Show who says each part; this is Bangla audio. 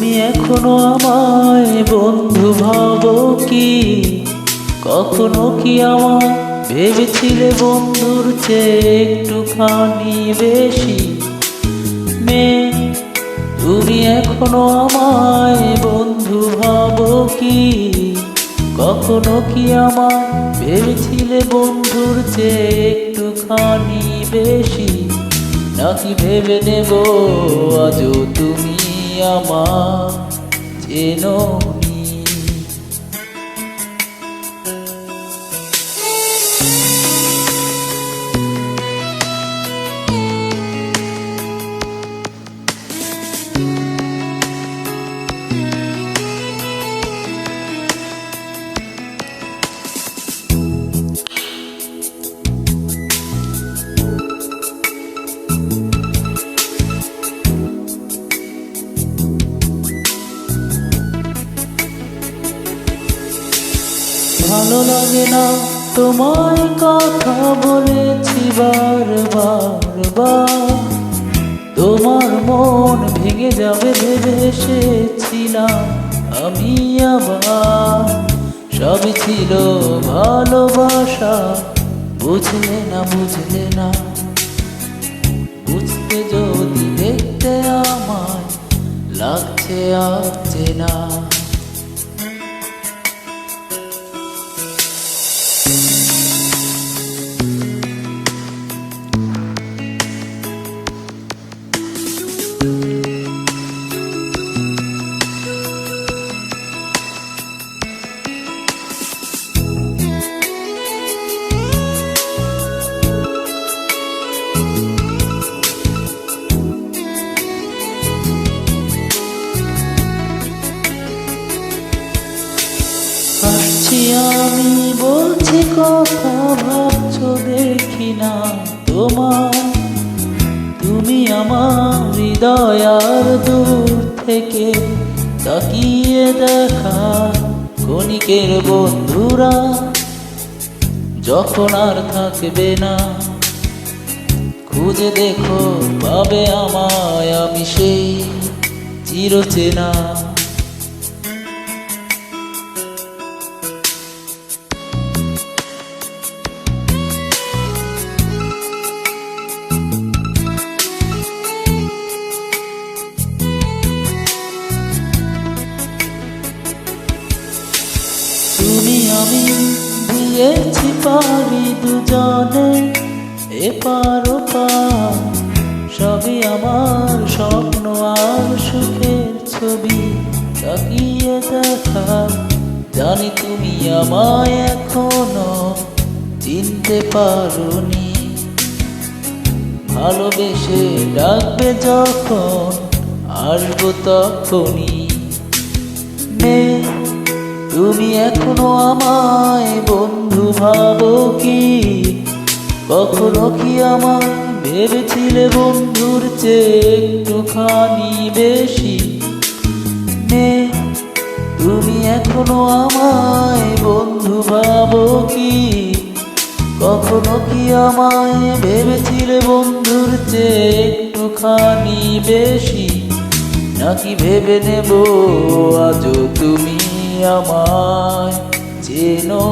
Speaker 1: তুমি এখনো আমায় বন্ধু ভাবো কি? কখনো কি আমায় ভেবেছিলে বন্ধুর চেয়ে একটুখানি বেশি? মেয়ে, তুমি এখনো আমায় বন্ধু ভাবো কি? কখনো কি আমায় ভেবেছিলে বন্ধুর চেয়ে একটুখানি বেশি? নাকি ভেবে নেব আজও তুমি আমার চেনোনি? ভালো লাগে না তোমায় কথা বলেছি বারবার, তোমার মন ভেঙে যাবে ভেবে এসেছিলাম আমি আবার। সবই ছিল ভালোবাসা, বুঝলে না বুঝলে না, বুঝতে যদি দেখতে আমায় লাগছে আসছে না। হাসছি আমি বলছি কথা, ভাবছো দেখি না তোমার। তুমি আমার হৃদয় আর দূর থেকে তাকিয়ে দেখা ক্ষণিকের বন্ধুরা যখন আর থাকবে না। খুঁজে দেখো পাবে আমায় আমি সেই চিরচেনা। তুমি আমি দিয়েছি পারি দুজনে এপার ওপার, সবই আমার স্বপ্ন আর সুখের ছবি তাকিয়ে দেখা। জানি তুমি আমায় এখনো চিনতে পারোনি, ভালোবেসে ডাকবে যখন আসবো তখনই। মেয়ে, তুমি এখনো আমায় বন্ধু ভাবো কি? কখনো কি আমায় ভেবেছিলে বন্ধুর চেয়ে একটুখানি বেশি? মেয়ে, তুমি এখনো আমায় বন্ধু ভাবো কি? কখনো কি আমায় ভেবেছিলে বন্ধুর চেয়ে একটুখানি বেশি? নাকি ভেবে নেব আজও তুমি আমায় চেনো?